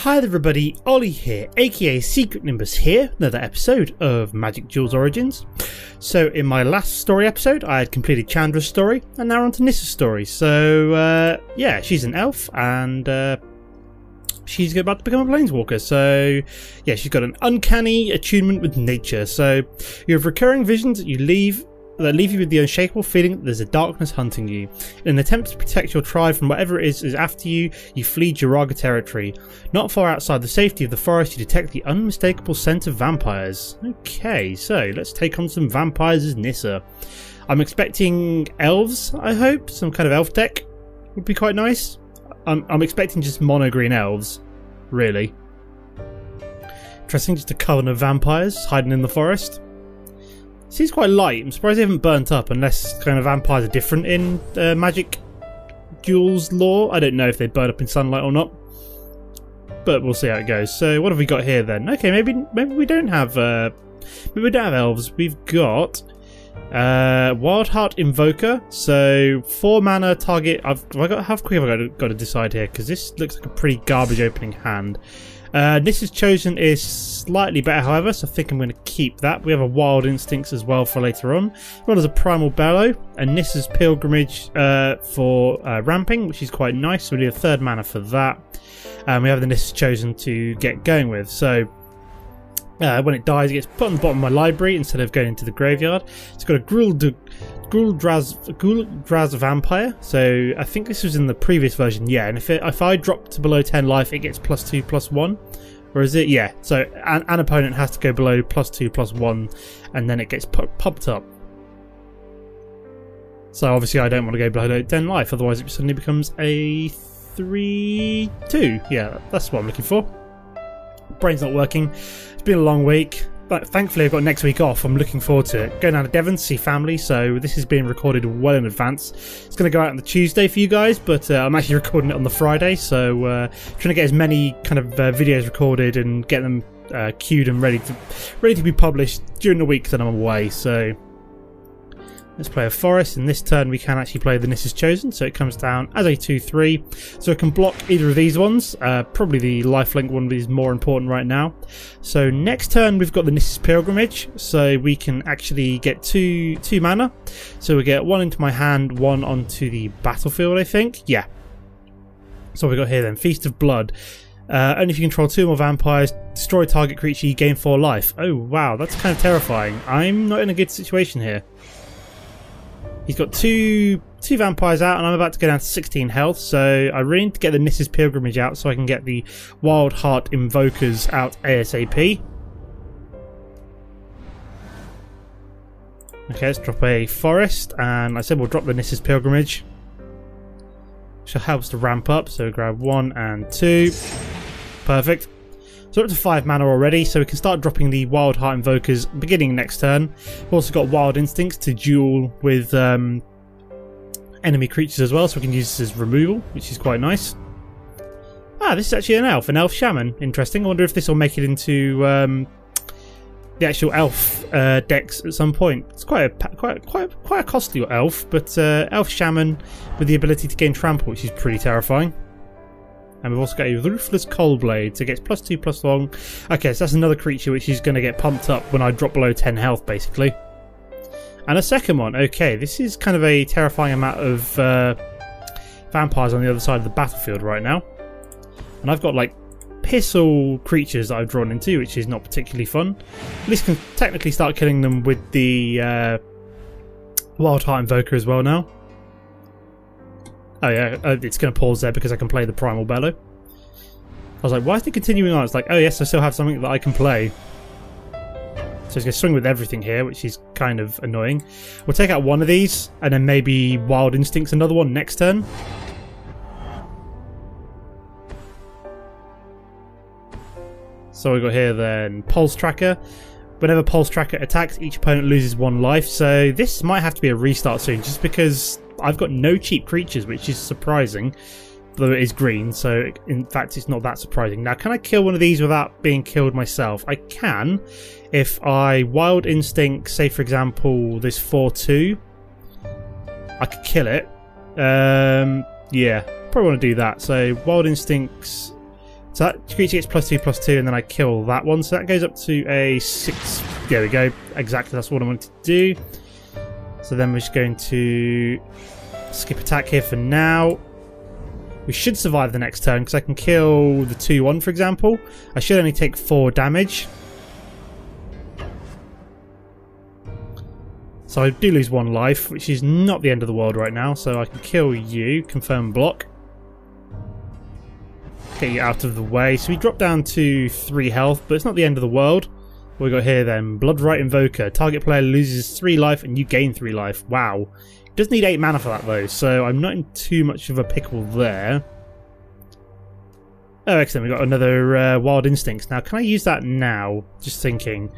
Hi there everybody, Ollie here, aka Secret Nimbus here, another episode of Magic Duels Origins. So in my last story episode I had completed Chandra's story and now we're on to Nissa's story. So yeah, she's an elf and she's about to become a planeswalker. So yeah, she's got an uncanny attunement with nature. So you have recurring visions that leave you with the unshakable feeling that there's a darkness hunting you. In an attempt to protect your tribe from whatever it is after you, you flee Jiraga territory. Not far outside the safety of the forest, you detect the unmistakable scent of vampires. Okay, so let's take on some vampires as Nissa. I'm expecting elves, I hope. Some kind of elf deck would be quite nice. I'm expecting just mono green elves, really. Interesting, just a coven of vampires hiding in the forest. Seems quite light. I'm surprised they haven't burnt up unless kind of vampires are different in Magic Duels lore. I don't know if they burn up in sunlight or not, but we'll see how it goes. So what have we got here then? Okay, maybe we don't have elves. We've got Wild Heart Invoker. So 4 mana target. How quick have I got to decide here? Because this looks like a pretty garbage opening hand. Nissa's Chosen is slightly better, however, so I think I'm going to keep that. We have a Wild Instincts as well for later on, as well as a Primal Bellow, and Nissa's Pilgrimage for ramping, which is quite nice, so we need a 3rd mana for that. We have the Nissa's Chosen to get going with, so when it dies it gets put on the bottom of my library instead of going into the graveyard. It's got a Ghoul-Draz Vampire, so I think this was in the previous version, yeah, and if I drop to below 10 life it gets +2/+1, or is it? Yeah, so an opponent has to go below +2/+1 and then it gets popped up. So obviously I don't want to go below 10 life, otherwise it suddenly becomes a 3/2. Yeah, that's what I'm looking for. Brain's not working. It's been a long week, but thankfully I've got next week off. I'm looking forward to it. Going down to Devon to see family, so this is being recorded well in advance. It's going to go out on the Tuesday for you guys, but I'm actually recording it on the Friday, so trying to get as many kind of videos recorded and get them queued and ready to be published during the week that I'm away. So let's play a forest. In this turn we can actually play the Nissa's Chosen, so it comes down as a 2/3, so it can block either of these ones. Probably the lifelink one is more important right now. So next turn we've got the Nissa's Pilgrimage, so we can actually get two mana. So we get 1 into my hand, 1 onto the battlefield, I think. Yeah. So we got here then, Feast of Blood. Only if you control 2 more vampires, destroy target creature, you gain 4 life. Oh wow, that's kind of terrifying. I'm not in a good situation here. He's got two vampires out and I'm about to go down to 16 health, so I really need to get the Nissa's Pilgrimage out so I can get the Wild Heart Invokers out ASAP. Okay, let's drop a forest, and I said we'll drop the Nissa's Pilgrimage, which helps to ramp up, so grab 1 and 2. Perfect. So we're up to 5 mana already, so we can start dropping the Wild Heart Invokers beginning next turn. We've also got Wild Instincts to duel with enemy creatures as well, so we can use this as removal, which is quite nice. Ah, this is actually an elf shaman. Interesting. I wonder if this will make it into the actual elf decks at some point. It's quite a costly elf, but elf shaman with the ability to gain trample, which is pretty terrifying. And we've also got a Ruthless Coldblade, so it gets +2/+1. Okay, so that's another creature which is going to get pumped up when I drop below 10 health, basically. And a second one. Okay, this is kind of a terrifying amount of vampires on the other side of the battlefield right now. And I've got, like, piss-all creatures that I've drawn into, which is not particularly fun. At least can technically start killing them with the Wild Heart Invoker as well now. Oh yeah, it's going to pause there because I can play the Primal Bellow. I was like, why is it continuing on? It's like, oh yes, I still have something that I can play. So it's going to swing with everything here, which is kind of annoying. We'll take out one of these, and then maybe Wild Instincts another one next turn. So we've got here then Pulse Tracker. Whenever Pulse Tracker attacks, each opponent loses 1 life. So this might have to be a restart soon, just because I've got no cheap creatures, which is surprising, though it is green, so in fact it's not that surprising. Now, can I kill one of these without being killed myself? I can, if I Wild Instinct, say for example this 4/2, I could kill it. Yeah, probably want to do that. So Wild Instincts So that creature gets +2/+2, and then I kill that one. So that goes up to a 6. There we go. Exactly, that's what I wanted to do. So then we're just going to skip attack here for now. We should survive the next turn because I can kill the 2/1, for example. I should only take 4 damage. So I do lose 1 life, which is not the end of the world right now. So I can kill you, confirm block. Get you out of the way. So we drop down to 3 health, but it's not the end of the world. What we got here then? Bloodright Invoker. Target player loses 3 life and you gain 3 life. Wow. It does need 8 mana for that though, so I'm not in too much of a pickle there. Oh, excellent. We've got another Wild Instincts. Now, can I use that now? Just thinking.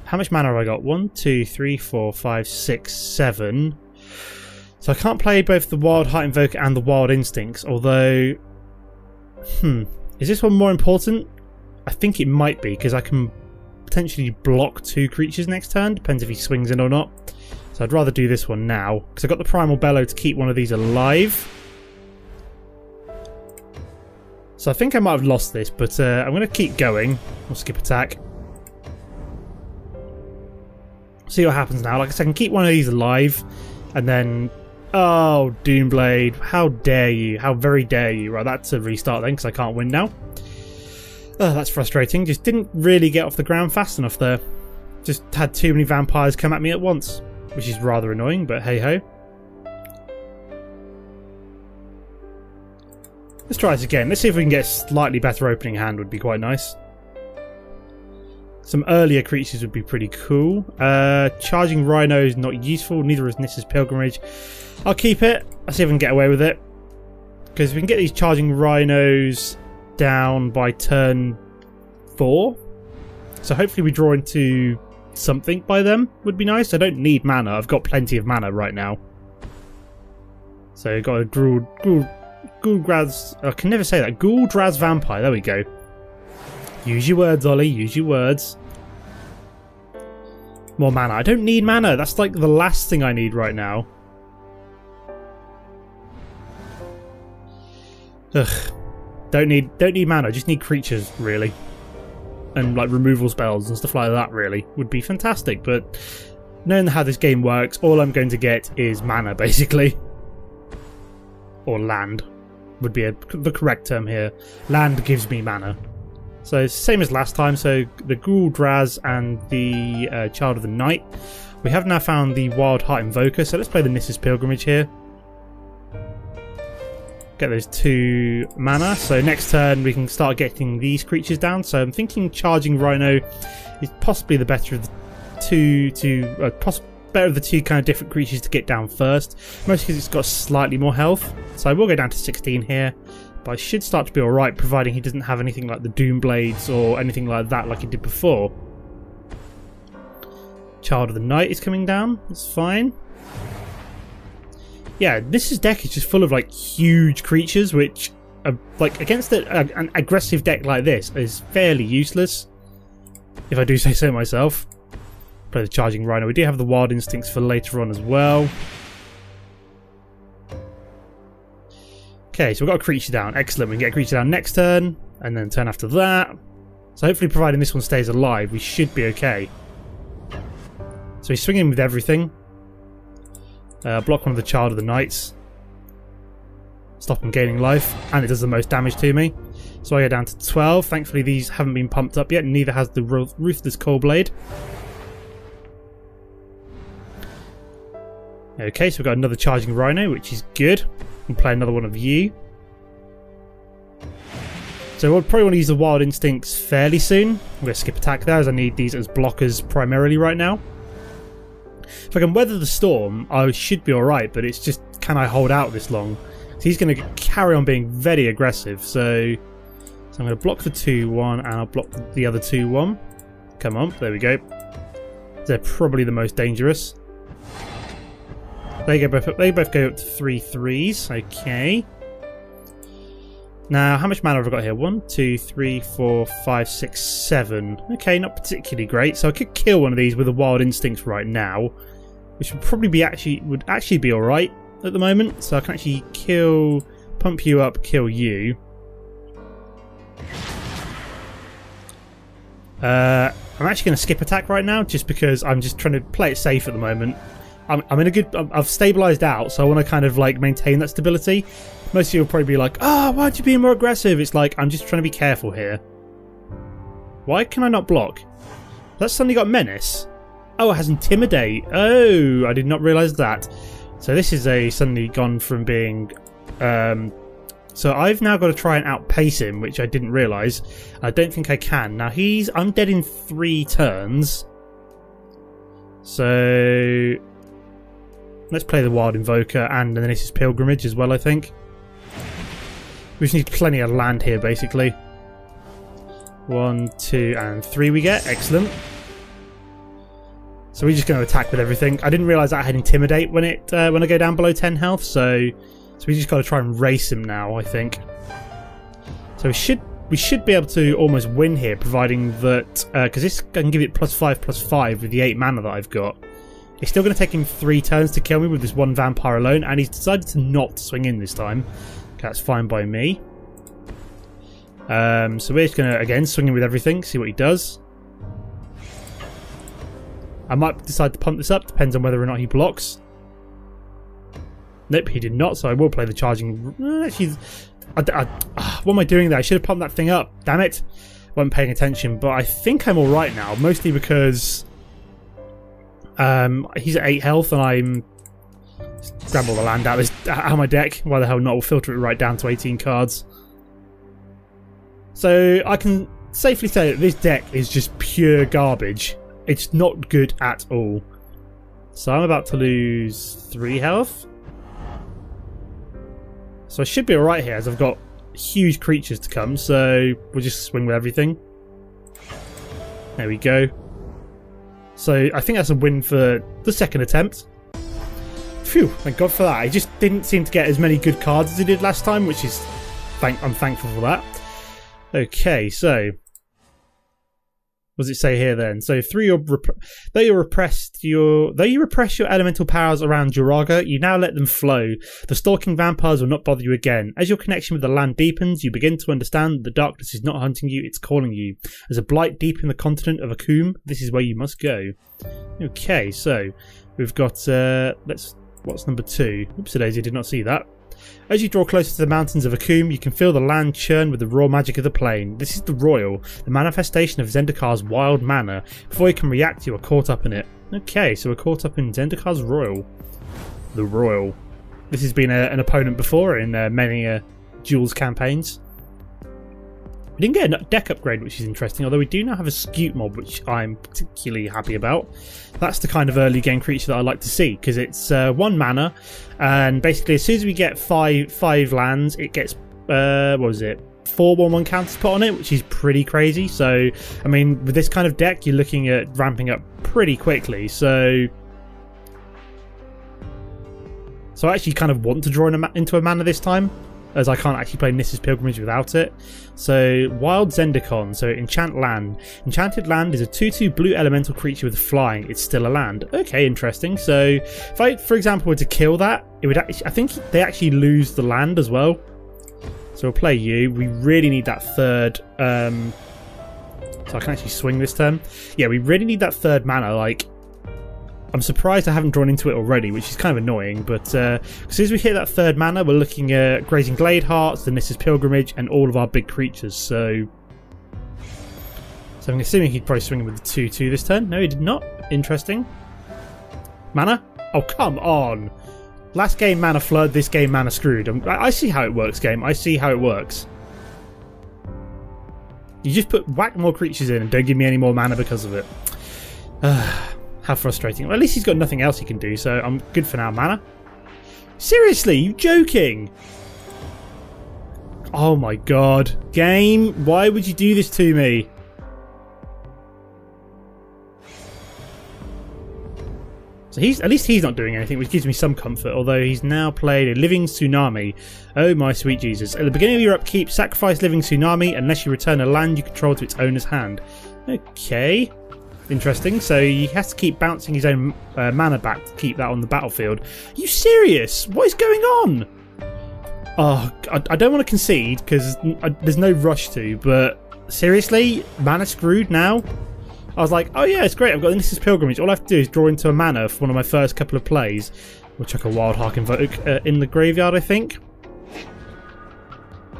How much mana have I got? 1, 2, 3, 4, 5, 6, 7. So I can't play both the Wild Heart Invoker and the Wild Instincts, although... Is this one more important? I think it might be, because I can potentially block 2 creatures next turn. Depends if he swings in or not. So I'd rather do this one now, because I've got the Primal Bellow to keep one of these alive. So I think I might have lost this, but I'm going to keep going. We'll skip attack. See what happens now. Like I said, I can keep one of these alive, and then... Oh, Doomblade. How dare you. How very dare you. Right, that's a restart then, because I can't win now. Oh, that's frustrating. Just didn't really get off the ground fast enough there. Just had too many vampires come at me at once, which is rather annoying, but hey-ho. Let's try this again. Let's see if we can get a slightly better opening hand. Would be quite nice. Some earlier creatures would be pretty cool. Charging Rhino is not useful. Neither is Nissa's Pilgrimage. I'll keep it. I'll see if I can get away with it. Because if we can get these Charging Rhinos down by turn 4. So hopefully we draw into something by them. Would be nice. I don't need mana. I've got plenty of mana right now. So got a Ghoul-Draz... I can never say that. Ghoul-Draz Vampire. There we go. Use your words, Ollie. Use your words. More mana. I don't need mana. That's like the last thing I need right now. Ugh. Don't need mana. Just need creatures, really. And like removal spells and stuff like that, really. Would be fantastic. But knowing how this game works, all I'm going to get is mana, basically. Or land. Would be the correct term here. Land gives me mana. So same as last time, so the Ghoul-Draz and the Child of the Night. We have now found the Wild Heart Invoker, so let's play the Nissa's Pilgrimage here. Get those 2 mana, so next turn we can start getting these creatures down. So I'm thinking Charging Rhino is possibly the better of the better of the 2 kind of different creatures to get down first. Mostly because it's got slightly more health, so I will go down to 16 here. But I should start to be alright, providing he doesn't have anything like the Doomblades or anything like that like he did before. Child of the Night is coming down. That's fine. Yeah, this deck is just full of like huge creatures, which are, like against an aggressive deck like this is fairly useless, if I do say so myself. Play the Charging Rhino. We do have the Wild Instincts for later on as well. Okay, so we've got a creature down. Excellent. We can get a creature down next turn, and then turn after that. So hopefully, providing this one stays alive, we should be okay. So he's swinging with everything. Block one of the Child of the Nights. Stop him gaining life, and it does the most damage to me. So I go down to 12. Thankfully, these haven't been pumped up yet, and neither has the Ruthless Coldblade. Okay, so we've got another Charging Rhino, which is good. We'll play another one of you. So we'll probably want to use the Wild Instincts fairly soon. I'm going to skip attack there, as I need these as blockers primarily right now. If I can weather the storm, I should be alright, but it's just, can I hold out this long? So he's going to carry on being very aggressive, so I'm going to block the 2-1, and I'll block the other 2-1. Come on, there we go. They're probably the most dangerous. They both go up to 3/3s. Okay. Now, how much mana have I got here? 1, 2, 3, 4, 5, 6, 7. Okay, not particularly great. So I could kill one of these with a Wild Instincts right now, which would probably be would actually be all right at the moment. So I can actually pump you up, kill you. I'm actually going to skip attack right now, just because I'm just trying to play it safe at the moment. I'm in a good... I've stabilised out, so I want to kind of like maintain that stability. Most of you will probably be like, "Oh, why'd you be more aggressive?" It's like, I'm just trying to be careful here. Why can I not block? That's suddenly got Menace. Oh, it has Intimidate. Oh, I did not realise that. So this is suddenly gone from being... so I've now got to try and outpace him, which I didn't realise. I don't think I can. Now he's undead in 3 turns. So let's play the Wild Invoker and then this is Pilgrimage as well, I think. We just need plenty of land here, basically. 1, 2 and 3 we get. Excellent. So we're just going to attack with everything. I didn't realise that I had Intimidate when I go down below 10 health, so we just got to try and race him now, I think. So we should be able to almost win here, providing that because this I can give it +5/+5 with the 8 mana that I've got. It's still going to take him 3 turns to kill me with this 1 vampire alone, and he's decided to not swing in this time. Okay, that's fine by me. So we're just going to again swing in with everything, see what he does. I might decide to pump this up, depends on whether or not he blocks. Nope, he did not, so I will play the charging. Actually, what am I doing there? I should have pumped that thing up. Damn it. Wasn't paying attention, but I think I'm alright now, mostly because he's at 8 health and I'm... grab all the land out of my deck. Why the hell not? We'll filter it right down to 18 cards. So I can safely say that this deck is just pure garbage. It's not good at all. So I'm about to lose 3 health. So I should be alright here, as I've got huge creatures to come, so we'll just swing with everything. There we go. So I think that's a win for the second attempt. Phew, thank God for that. He just didn't seem to get as many good cards as he did last time, which is... I'm thankful for that. Okay, so... what does it say here then? So though you repress your elemental powers around Juraga, you now let them flow. The stalking vampires will not bother you again. As your connection with the land deepens, you begin to understand that the darkness is not hunting you, it's calling you. As a blight deep in the continent of Akum, this is where you must go. Okay, so we've got what's number 2? Oops, daisy, did not see that. As you draw closer to the mountains of Akum, you can feel the land churn with the raw magic of the plain. This is the Roil, the manifestation of Zendikar's wild mana. Before you can react, you are caught up in it. Okay, so we're caught up in Zendikar's Roil. The Roil. This has been an opponent before in many Duels campaigns. We didn't get a deck upgrade, which is interesting, although we do now have a Scute mob, which I'm particularly happy about. That's the kind of early game creature that I like to see, because it's 1 mana, and basically as soon as we get 5 lands, it gets, what was it, 4 1/1 counters put on it, which is pretty crazy. So, I mean, with this kind of deck, you're looking at ramping up pretty quickly, so I actually kind of want to draw into a mana this time, as I can't actually play Nissa's Pilgrimage without it. So, Wild Zendikon, so Enchant Land. Enchanted Land is a 2/2 blue elemental creature with flying. It's still a land. Okay, interesting. So, if I, for example, were to kill that, it would actually, I think they actually lose the land as well. So we'll play you. We really need that third, so I can actually swing this turn. Yeah, we really need that 3rd mana, like... I'm surprised I haven't drawn into it already, which is kind of annoying, but as soon as we hit that 3rd mana, we're looking at Grazing Glade Hearts, the Nissa's Pilgrimage, and all of our big creatures, so I'm assuming he'd probably swing with the 2/2 this turn. No, he did not. Interesting. Mana? Oh, come on! Last game mana flood, this game mana screwed. I see how it works, game. I see how it works. You just whack more creatures in and don't give me any more mana because of it. How frustrating. Well, at least he's got nothing else he can do, so I'm good for now. Mana? Seriously? You joking? Oh my god. Game, why would you do this to me? So at least he's not doing anything, which gives me some comfort, although he's now played a Living Tsunami. Oh my sweet Jesus. At the beginning of your upkeep, sacrifice Living Tsunami unless you return a land you control to its owner's hand. Okay. Interesting, so he has to keep bouncing his own mana back to keep that on the battlefield. Are you serious? What is going on? Oh, I don't want to concede because there's no rush to, but seriously? Mana screwed now? I was like, oh yeah, it's great. I've got the Nissa's Pilgrimage. All I have to do is draw into a mana for one of my first couple of plays. We'll chuck a Wild Hark Invoke in the graveyard, I think.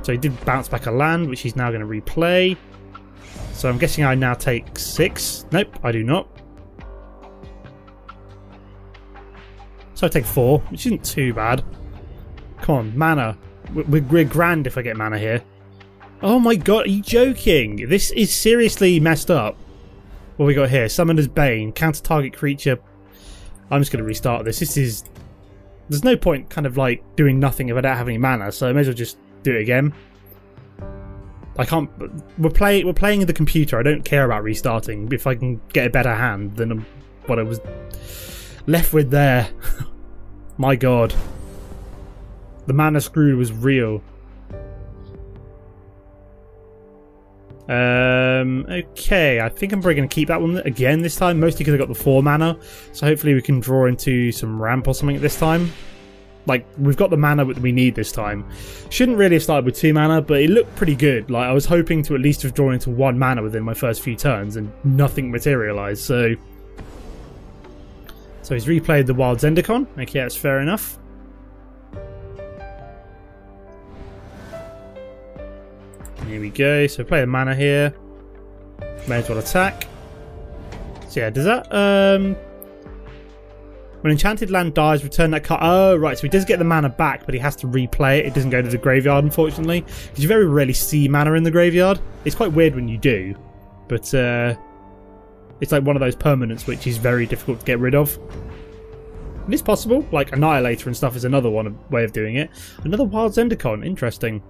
So he did bounce back a land, which he's now going to replay. So I'm guessing I now take 6. Nope, I do not. So I take 4, which isn't too bad. Come on, mana. We're grand if I get mana here. Oh my god, are you joking? This is seriously messed up. What we got here? Summoner's Bane, counter target creature. I'm just going to restart this. This is... There's no point kind of like doing nothing if I don't have any mana, so I may as well just do it again. I can't... We're playing in the computer. I don't care about restarting if I can get a better hand than what I was left with there. My god. The mana screw was real. Okay, I think I'm probably going to keep that one again this time, mostly because I got the 4 mana. So hopefully we can draw into some ramp or something this time. Like, we've got the mana that we need this time. Shouldn't really have started with 2 mana, but it looked pretty good. Like, I was hoping to at least have drawn into 1 mana within my first few turns, and nothing materialised, so... So he's replayed the Wild Zendikon. Okay, that's fair enough. Here we go. So play a mana here. May as well attack. So yeah, does that... When enchanted land dies, return that card. Oh, right. So he does get the mana back, but he has to replay it. It doesn't go to the graveyard, unfortunately. Because you very rarely see mana in the graveyard. It's quite weird when you do. But it's like one of those permanents which is very difficult to get rid of. It is possible. Like Annihilator and stuff is another way of doing it. Another Wild Zendikon. Interesting.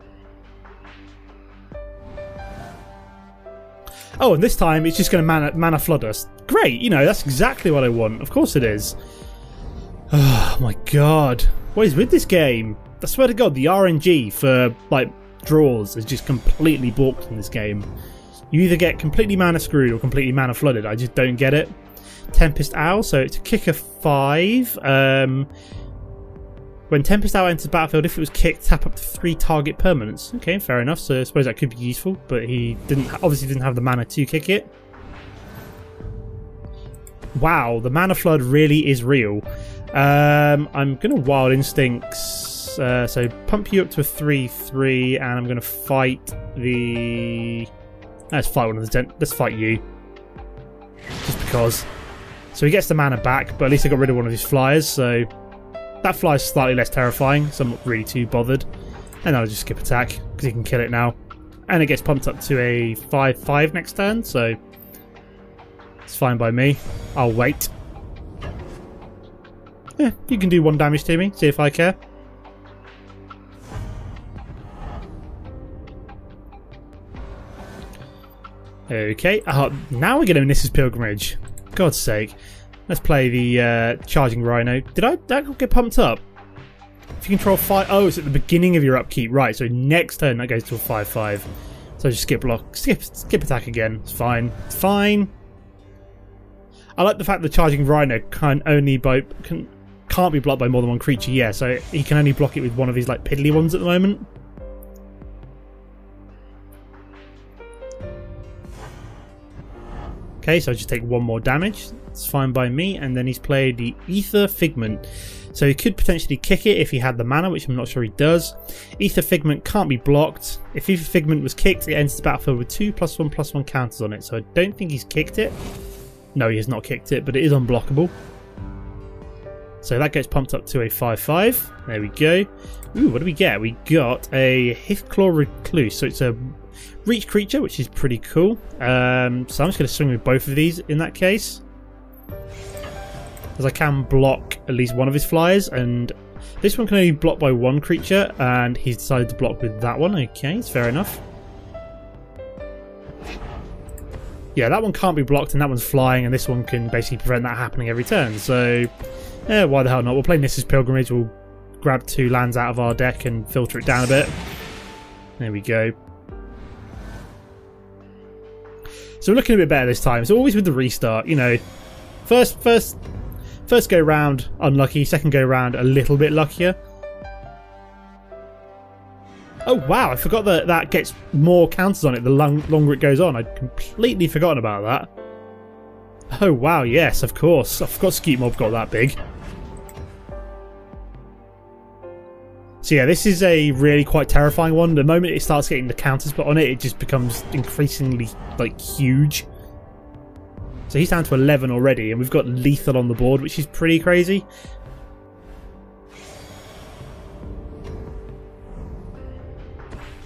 Oh, and this time it's just going to mana flood us. Great, you know, that's exactly what I want. Of course it is. Oh my god. What is with this game? I swear to god, the RNG for, like, draws is just completely balked in this game. You either get completely mana screwed or completely mana flooded. I just don't get it. Tempest Owl, so it's a kick of 5. When Tempest Owl enters the battlefield, if it was kicked, tap up to 3 target permanents. Okay, fair enough. So I suppose that could be useful, but he obviously didn't have the mana to kick it. Wow, the mana flood really is real. I'm going to Wild Instincts. So pump you up to a 3/3, and I'm going to fight the... Let's fight one of the... Let's fight you. Just because. So he gets the mana back, but at least I got rid of one of his flyers, so... That fly is slightly less terrifying, so I'm not really too bothered. And I'll just skip attack, because he can kill it now. And it gets pumped up to a 5/5 next turn, so... It's fine by me. I'll wait. Yeah, you can do 1 damage to me, see if I care. Okay, now we're getting Nissa's Pilgrimage. God's sake. Let's play the Charging Rhino. Did that get pumped up? If you control 5... Oh, it's at the beginning of your upkeep. Right, so next turn that goes to a 5/5. So just skip block. Skip attack again. It's fine. It's fine. I like the fact the Charging Rhino can't be blocked by more than 1 creature. Yeah, so he can only block it with one of his like piddly ones at the moment. Okay, so I just take 1 more damage. It's fine by me. And then he's played the Aether Figment. So he could potentially kick it if he had the mana, which I'm not sure he does. Aether Figment can't be blocked. If Aether Figment was kicked, it enters the battlefield with 2+1/+1 counters on it. So I don't think he's kicked it. No, he has not kicked it, but it is unblockable. So that gets pumped up to a 5/5. There we go. Ooh, what do we get? We got a Hithclaw Recluse. So it's a reach creature, which is pretty cool. So I'm just going to swing with both of these in that case. As I can block at least one of his flyers, and this one can only block by 1 creature, and he's decided to block with that one. Okay, it's fair enough. Yeah, that one can't be blocked, and that one's flying, and this one can basically prevent that happening every turn. So, yeah, why the hell not? We'll play Nissa's Pilgrimage. We'll grab 2 lands out of our deck and filter it down a bit. There we go. So we're looking a bit better this time. So always with the restart, you know, first go round unlucky, second go round a little bit luckier. Oh wow, I forgot that that gets more counters on it the longer it goes on. I'd completely forgotten about that. Oh wow, yes, of course. I forgot Skeet Mob got that big. So yeah, this is a really quite terrifying one. The moment it starts getting the counters put on it, it just becomes increasingly like huge. So he's down to 11 already, and we've got lethal on the board, which is pretty crazy.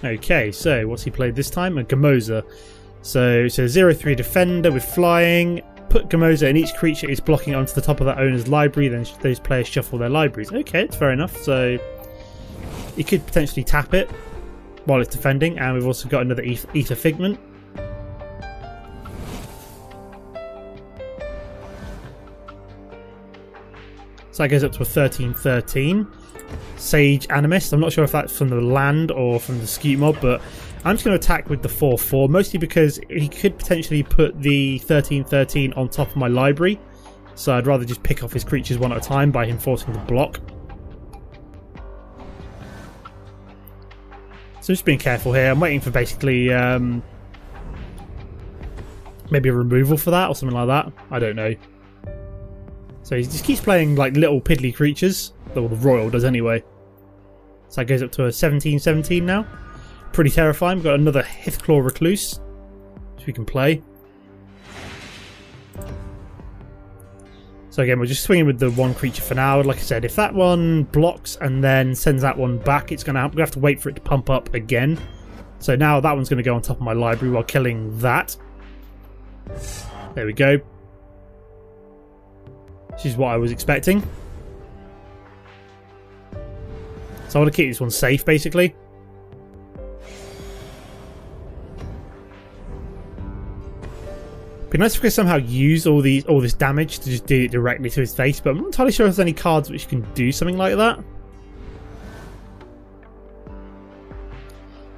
Okay, so what's he played this time? A Gamoza. So 0-3 defender with flying. Put Gamoza and each creature is blocking onto the top of that owner's library, then those players shuffle their libraries. Okay, it's fair enough. So you could potentially tap it while it's defending, and we've also got another Ether Figment. So that goes up to a 13-13. Sage Animist. I'm not sure if that's from the land or from the Skeet Mob, but I'm just going to attack with the 4-4, mostly because he could potentially put the 13-13 on top of my library. So I'd rather just pick off his creatures one at a time by him forcing the block. So just being careful here. I'm waiting for basically maybe a removal for that or something like that. I don't know. So he just keeps playing like little piddly creatures. Well, the Roil does anyway. So that goes up to a 17-17 now. Pretty terrifying. We've got another Hithclaw Recluse, which we can play. So again, we're just swinging with the one creature for now. Like I said, if that one blocks and then sends that one back, it's gonna we have to wait for it to pump up again. So now that one's going to go on top of my library while killing that. There we go. Which is what I was expecting. So I want to keep this one safe, basically. Be nice if we could somehow use all this damage to just do it directly to his face, but I'm not entirely sure if there's any cards which can do something like that.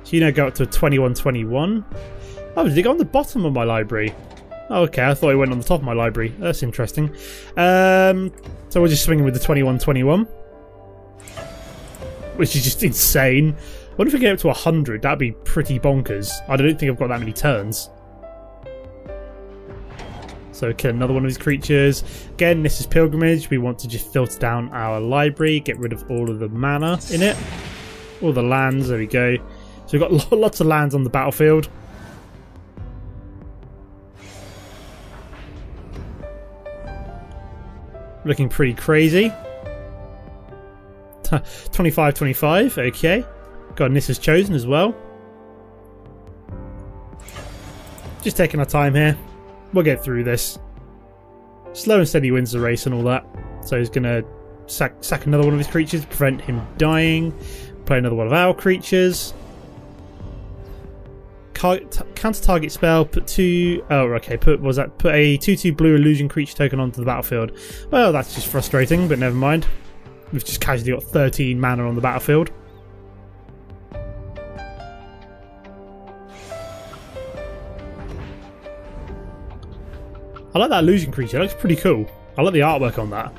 So you know, go up to a 21-21. Oh, did it go on the bottom of my library? Oh, okay, I thought it went on the top of my library. That's interesting. So we're just swinging with the 21-21. Which is just insane. What if we get up to 100? That'd be pretty bonkers. I don't think I've got that many turns. So kill another one of his creatures. Again, this is Pilgrimage. We want to just filter down our library, get rid of all of the mana in it. All the lands, there we go. So we've got lots of lands on the battlefield. Looking pretty crazy. 25-25, okay. Got Nissa's Chosen as well. Just taking our time here. We'll get through this. Slow and steady wins the race and all that. So he's going to sack another one of his creatures to prevent him dying. Play another one of our creatures. Counter target spell. Put two. Oh, okay. Put a 2/2 blue illusion creature token onto the battlefield. Well, that's just frustrating, but never mind. We've just casually got 13 mana on the battlefield. I like that illusion creature. It looks pretty cool. I like the artwork on that.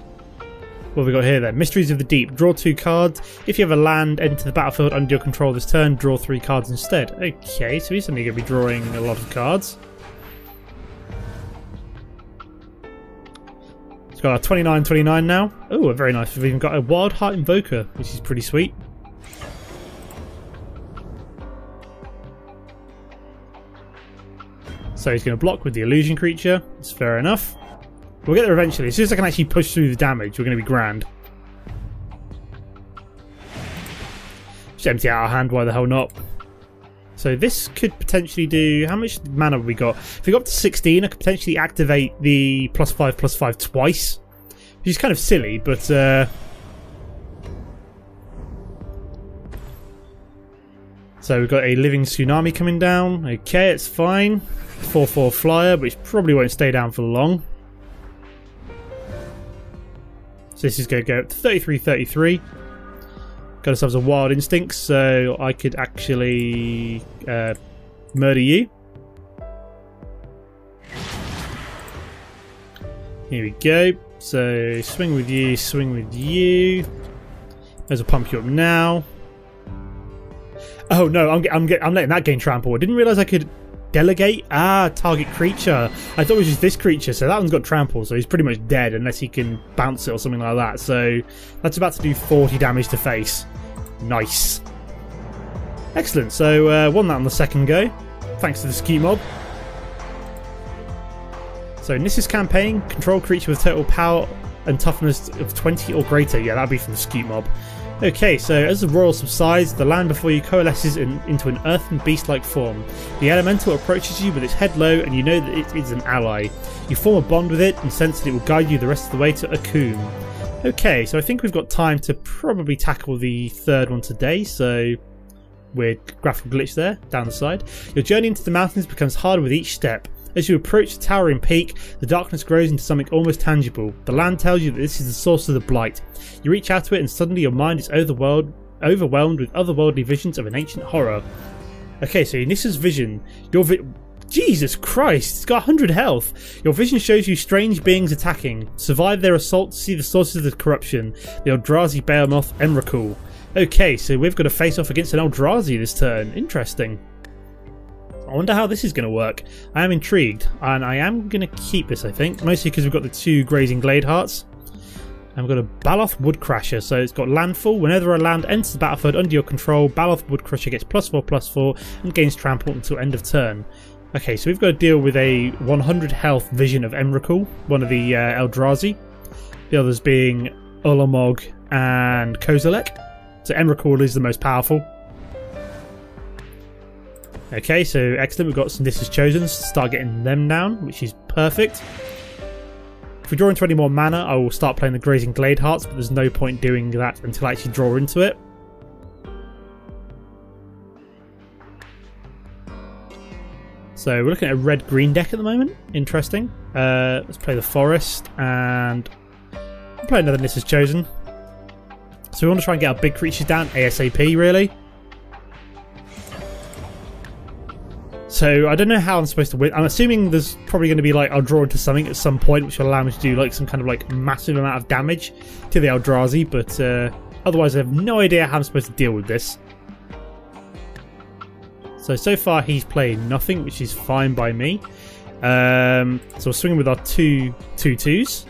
What have we got here then? Mysteries of the Deep. Draw 2 cards. If you have a land enter the battlefield under your control this turn, draw 3 cards instead. Okay, so he's suddenly going to be drawing a lot of cards. It's got our 29-29 now. Oh, very nice. We've even got a Wild Heart Invoker, which is pretty sweet. So he's going to block with the illusion creature. That's fair enough. We'll get there eventually. As soon as I can actually push through the damage, we're going to be grand. Just empty out our hand, why the hell not? So this could potentially do... How much mana have we got? If we got up to 16, I could potentially activate the +5/+5 twice. Which is kind of silly, but... So we've got a Living Tsunami coming down. Okay, it's fine. 4/4 flyer, which probably won't stay down for long. So this is going to go up to 33-33. Got ourselves a Wild Instinct, so I could actually murder you. Here we go. So swing with you, swing with you. There's a pump you up now. Oh no, I'm letting that gain trample. I didn't realise I could delegate. Target creature. I thought it was just this creature, so that one's got trample, so he's pretty much dead unless he can bounce it or something like that. So that's about to do 40 damage to face. Nice. Excellent. So won that on the second go, thanks to the Skeet Mob. So Nissa's campaign, control creature with total power and toughness of 20 or greater. Yeah, that'd be from the Skeet Mob. Okay, so as the Roil subsides, the land before you coalesces into an earthen beast-like form. The elemental approaches you with its head low, and you know that it is an ally. You form a bond with it and sense that it will guide you the rest of the way to Akoum. Okay, so I think we've got time to probably tackle the third one today, so weird graphical glitch there, down the side. Your journey into the mountains becomes harder with each step. As you approach the towering peak, the darkness grows into something almost tangible. The land tells you that this is the source of the blight. You reach out to it and suddenly your mind is overwhelmed with otherworldly visions of an ancient horror. Okay, so Nissa's vision, Jesus Christ, it's got 100 health. Your vision shows you strange beings attacking. Survive their assault to see the sources of the corruption. The Eldrazi Behemoth Emrakul. Okay, so we've got to face off against an Eldrazi this turn. Interesting. I wonder how this is going to work. I am intrigued, and I am going to keep this, I think, mostly because we've got the 2 Grazing Glade Hearts. And we've got a Baloth Woodcrasher, so it's got landfall. Whenever a land enters the battlefield under your control, Baloth Woodcrasher gets +4/+4 and gains trample until end of turn. Okay, so we've got to deal with a 100 health vision of Emrakul, one of the Eldrazi. The others being Ulamog and Kozilek. So Emrakul is the most powerful. Okay, so excellent. We've got some Nissa's Chosen to start getting them down, which is perfect. If we draw into any more mana, I will start playing the Grazing Glade Hearts, but there's no point doing that until I actually draw into it. So we're looking at a red-green deck at the moment. Interesting. Let's play the Forest, and we'll play another Nissa's Chosen. So we want to try and get our big creatures down ASAP, really. So I don't know how I'm supposed to win. I'm assuming there's probably going to be like I'll draw into something at some point which will allow me to do like some kind of like massive amount of damage to the Eldrazi, but otherwise I have no idea how I'm supposed to deal with this. So far he's playing nothing, which is fine by me. So we're swinging with our 2/2s.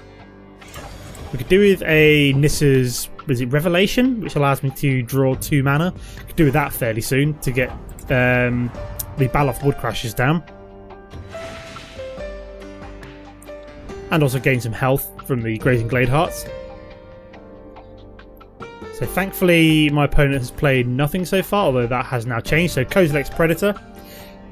We could do with a Nissa's, is it Revelation, which allows me to draw 2 mana. I could do with that fairly soon to get the Baloth Woodcrashers down. And also gain some health from the Grazing Glade Hearts. So thankfully my opponent has played nothing so far, although that has now changed. So Kozilek's Predator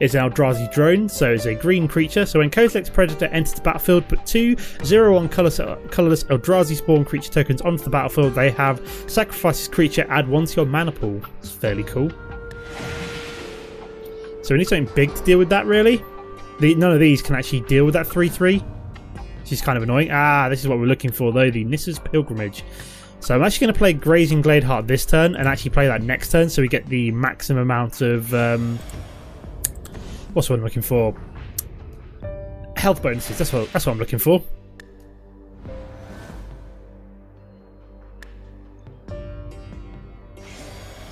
is an Eldrazi drone, so it's a green creature. So when Kozilek's Predator enters the battlefield, put 2 0/1 colourless Eldrazi spawn creature tokens onto the battlefield. They have sacrifice this creature, add 1 to your mana pool. It's fairly cool. So we need something big to deal with that, really. None of these can actually deal with that 3/3, which is kind of annoying. This is what we're looking for, though, the Nissa's Pilgrimage. So I'm actually going to play Grazing Glade Heart this turn and actually play that next turn, so we get the maximum amount of... what's what I'm looking for? Health bonuses, that's what I'm looking for.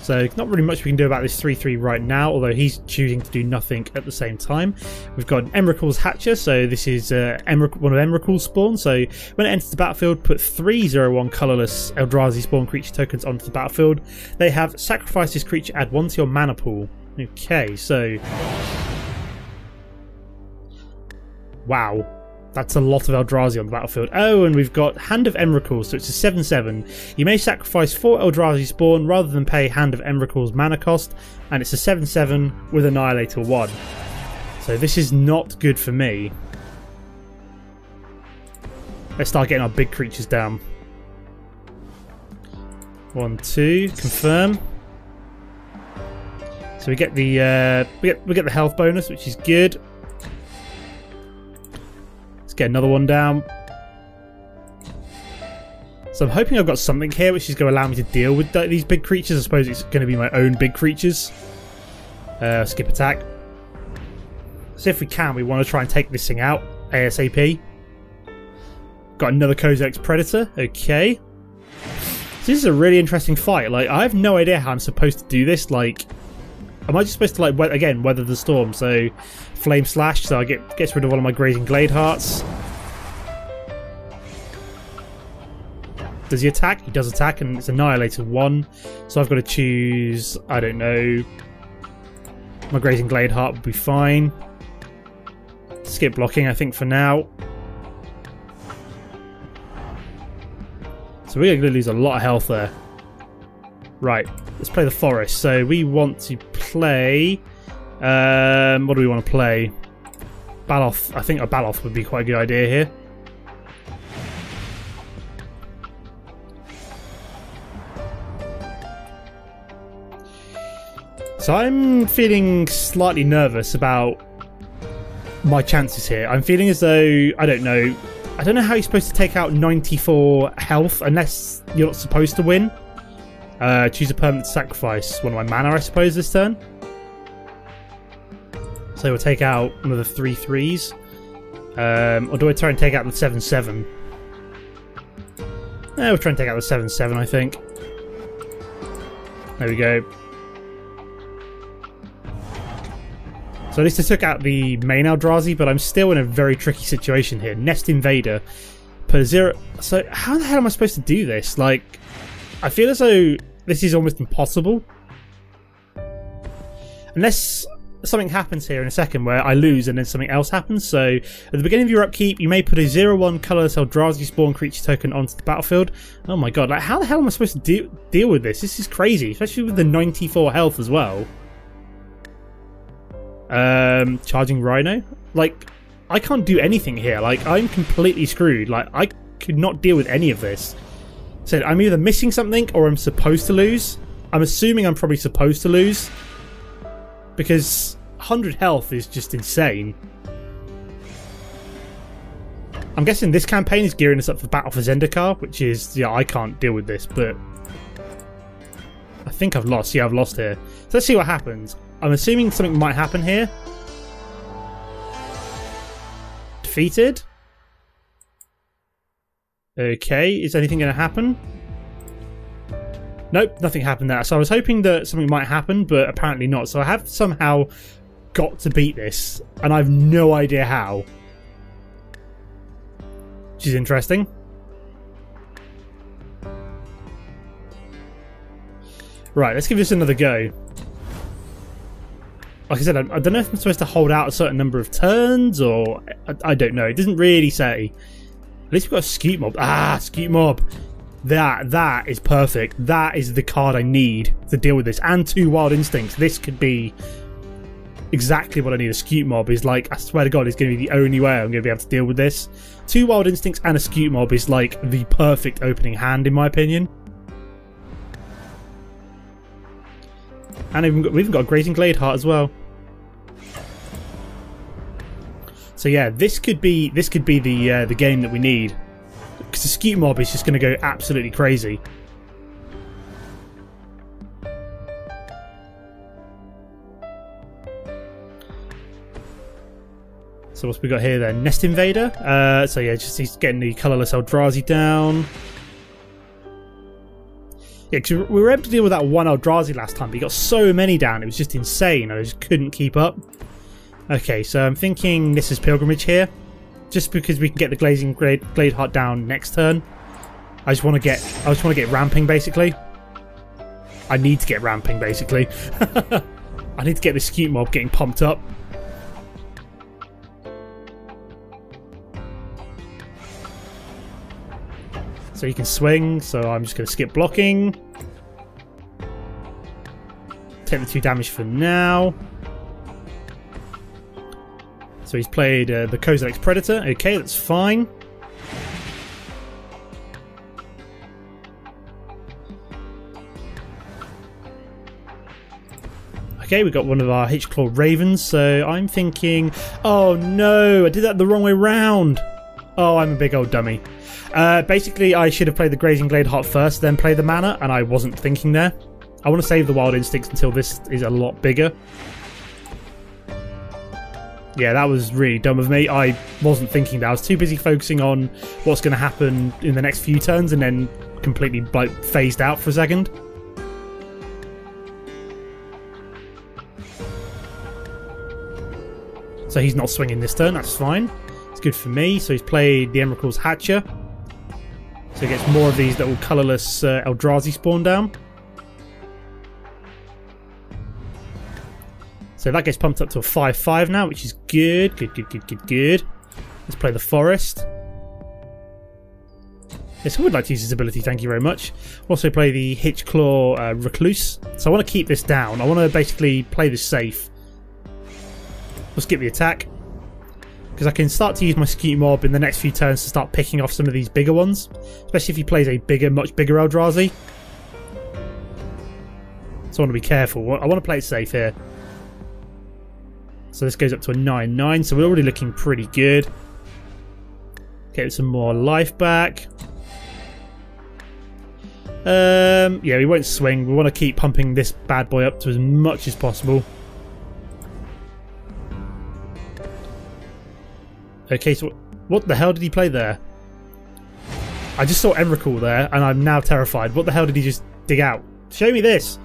So not really much we can do about this 3/3 right now, although he's choosing to do nothing at the same time. We've got Emrakul's Hatcher, so this is one of Emrakul's spawn. So when it enters the battlefield, put 3 0/1 colourless Eldrazi spawn creature tokens onto the battlefield. They have sacrificed this creature, add 1 to your mana pool. Okay, so... wow. That's a lot of Eldrazi on the battlefield. Oh, and we've got Hand of Emrakul, so it's a 7/7. You may sacrifice 4 Eldrazi spawn rather than pay Hand of Emrakul's mana cost, and it's a 7/7 with Annihilator 1. So this is not good for me. Let's start getting our big creatures down. 1, 2, confirm. So we get the we get the health bonus, which is good. Get another one down. So I'm hoping I've got something here which is going to allow me to deal with these big creatures. I suppose it's going to be my own big creatures. Skip attack. So if we can, we want to try and take this thing out ASAP. Got another Kozilek's Predator. Okay. So this is a really interesting fight. Like, I have no idea how I'm supposed to do this. Like, Am I just supposed to, like, again, weather the storm? So, Flame Slash, so I gets rid of one of my Grazing Glade Hearts. Does he attack? He does attack, and it's Annihilator 1. So I've got to choose, I don't know. My Grazing Glade Heart would be fine. Skip blocking, I think, for now. So we're going to lose a lot of health there. Right, let's play the forest. So we want to play... what do we want to play? Baloth. I think a Baloth would be quite a good idea here. So I'm feeling slightly nervous about my chances here. I'm feeling as though, I don't know how you're supposed to take out 94 health unless you're not supposed to win. Choose a permanent sacrifice. One of my mana, I suppose, this turn. So we'll take out one of the 3/3s. Or do I try and take out the 7/7? We'll try and take out the 7/7, I think. There we go. So at least I took out the main Eldrazi, but I'm still in a very tricky situation here. Nest Invader per 0. So how the hell am I supposed to do this? Like, I feel as though this is almost impossible. Unless something happens here in a second where I lose and then something else happens. So at the beginning of your upkeep, you may put a 0/1 colourless Eldrazi spawn creature token onto the battlefield. Oh my god, like how the hell am I supposed to deal with this? This is crazy, especially with the 94 health as well. Charging Rhino? Like, I can't do anything here. Like, I'm completely screwed. Like, I could not deal with any of this. So I'm either missing something or I'm supposed to lose. I'm assuming I'm probably supposed to lose. Because 100 health is just insane. I'm guessing this campaign is gearing us up for Battle for Zendikar, which is, yeah, I can't deal with this, but I think I've lost. Yeah, I've lost here. So let's see what happens. I'm assuming something might happen here. Defeated. Okay, is anything going to happen? Nope, nothing happened there. So I was hoping that something might happen, but apparently not. So I have somehow got to beat this, and I have no idea how. Which is interesting. Right, let's give this another go. Like I said, I don't know if I'm supposed to hold out a certain number of turns, or I don't know. It doesn't really say. At least we've got a Scoot Mob. Ah, Scoot Mob. That is perfect. That is the card I need to deal with this. And 2 Wild Instincts. This could be exactly what I need. A Scoot Mob is like, I swear to God, it's going to be the only way I'm going to be able to deal with this. 2 Wild Instincts and a Scoot Mob is like the perfect opening hand, in my opinion. And we've got a Grazing Glade Heart as well. So yeah, this could be the game that we need, because the Scoot Mob is just going to go absolutely crazy. So what's we got here then? Nest Invader. So yeah, just he's getting the colourless Eldrazi down. Yeah, because we were able to deal with that 1 Eldrazi last time, but he got so many down, it was just insane. I just couldn't keep up. Okay, so I'm thinking Nissa's Pilgrimage here, just because we can get the Glade Heart down next turn. I just want to get ramping, basically. I need to get ramping, basically. I need to get the Scoot Mob getting pumped up. So he can swing, so I'm just going to skip blocking. Take the 2 damage for now. So he's played the Kozilek's Predator. Okay, that's fine. Okay, we got one of our H-Claw Ravens, so I'm thinking... Oh no, I did that the wrong way round. Oh, I'm a big old dummy. Basically, I should have played the Grazing Glade Heart first, then play the mana, and I wasn't thinking there. I want to save the Wild Instincts until this is a lot bigger. Yeah, that was really dumb of me. I wasn't thinking that. I was too busy focusing on what's going to happen in the next few turns, and then completely phased out for a second. So he's not swinging this turn, that's fine. It's good for me. So he's played the Emrakul's Hatcher. So he gets more of these little colourless Eldrazi spawn down. So that gets pumped up to a 5/5 now, which is good. Good. Let's play the Forest. Yes, I would like to use his ability, thank you very much. Also play the Hitchclaw Recluse. So I want to keep this down. I want to basically play this safe. We'll skip the attack. Because I can start to use my Skeet Mob in the next few turns to start picking off some of these bigger ones. Especially if he plays a much bigger Eldrazi. So I want to be careful. I want to play it safe here. So this goes up to a 9/9, so we're already looking pretty good. Get some more life back. Yeah, we won't swing. We want to keep pumping this bad boy up to as much as possible. Okay, so what the hell did he play there? I just saw Emrakul there, and I'm now terrified. What the hell did he just dig out? Show me this!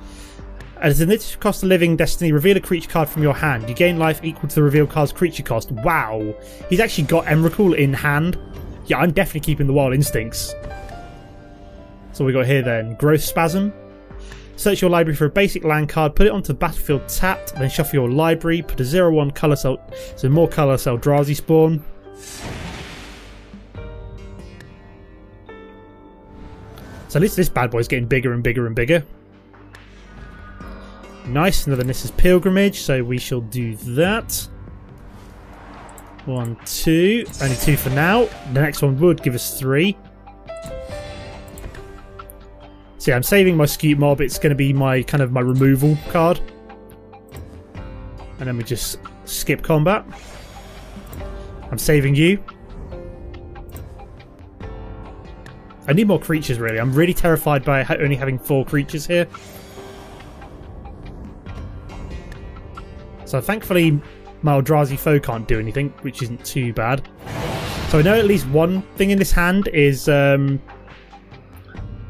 As an initiative cost of living destiny, reveal a creature card from your hand. You gain life equal to the revealed card's creature cost. Wow! He's actually got Emrakul in hand. Yeah, I'm definitely keeping the Wild Instincts. So we got here then. Growth Spasm. Search your library for a basic land card, put it onto the battlefield tapped, then shuffle your library, put a 0/1 colour cell, so more colour Eldrazi spawn. So at least this bad boy's getting bigger and bigger and bigger. Nice, another Nissa's Pilgrimage, so we shall do that. 1, 2, only 2 for now. The next one would give us 3. So yeah, I'm saving my Skeet Mob. It's going to be my kind of my removal card. And then we just skip combat. I'm saving you. I need more creatures really. I'm really terrified by only having 4 creatures here. So thankfully my Eldrazi foe can't do anything, which isn't too bad. So I know at least one thing in this hand is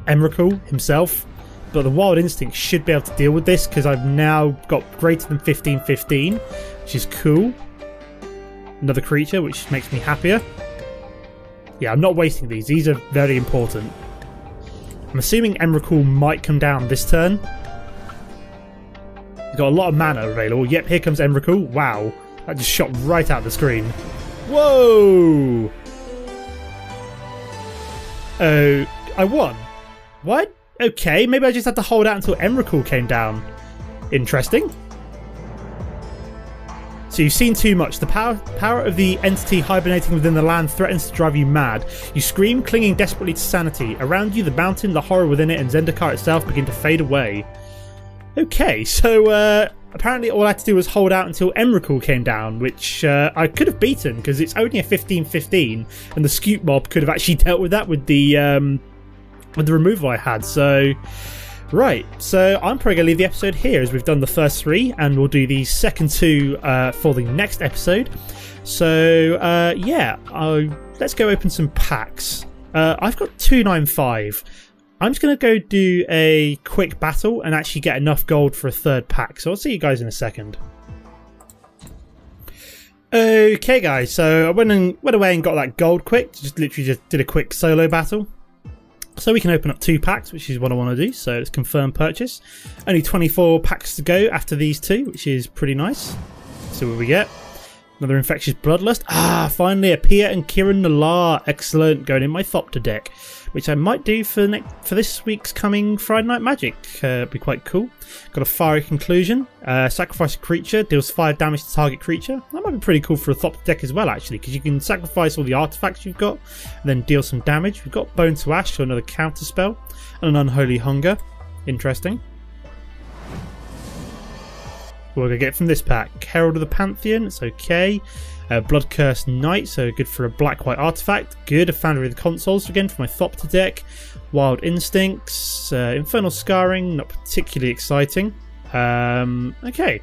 Emrakul himself, but the Wild Instinct should be able to deal with this because I've now got greater than 15/15, which is cool. Another creature, which makes me happier. Yeah, I'm not wasting these. These are very important. I'm assuming Emrakul might come down this turn. He's got a lot of mana available. Yep, here comes Emrakul. Wow, that just shot right out the screen. Whoa! Oh, I won. What? Okay, maybe I just had to hold out until Emrakul came down. Interesting. So you've seen too much. The power of the entity hibernating within the land threatens to drive you mad. You scream, clinging desperately to sanity. Around you, the mountain, the horror within it, and Zendikar itself begin to fade away. Okay, so apparently all I had to do was hold out until Emrakul came down, which I could have beaten because it's only a 15/15, and the Skeet Mob could have actually dealt with that with the removal I had. So right, so I'm probably going to leave the episode here as we've done the first 3, and we'll do the second 2 for the next episode. So yeah, let's go open some packs. I've got 295. I'm just going to go do a quick battle and actually get enough gold for a 3rd pack. So I'll see you guys in a second. Okay guys, so I went away and got that gold quick. Just did a quick solo battle. So we can open up 2 packs, which is what I want to do. So let's confirm purchase. Only 24 packs to go after these 2, which is pretty nice. See what we get. Another Infectious Bloodlust. Ah, finally a Pia and Kiran Nalaar. Excellent. Going in my Thopter deck, which I might do for this week's coming Friday Night Magic. Be quite cool. Got a Fiery Conclusion. Sacrifice a creature, deals 5 damage to target creature. That might be pretty cool for a Thopter deck as well, actually, because you can sacrifice all the artifacts you've got and then deal some damage. We've got Bone to Ash, so another counter spell, and an Unholy Hunger. Interesting. What we're going to get from this pack. Herald of the Pantheon, it's okay. Bloodcursed Knight, so good for a black-white artifact. Good, a Foundry of the Consoles again for my Thopter deck. Wild Instincts, Infernal Scarring, not particularly exciting. Okay.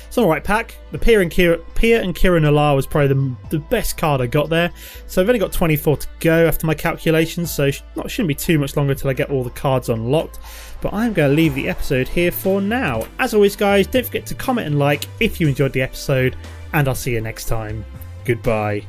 It's an alright pack. The Pia and Kiran Nalaar was probably the best card I got there. So I've only got 24 to go after my calculations, so shouldn't be too much longer until I get all the cards unlocked. But I'm going to leave the episode here for now. As always guys, don't forget to comment and like if you enjoyed the episode. and I'll see you next time. Goodbye.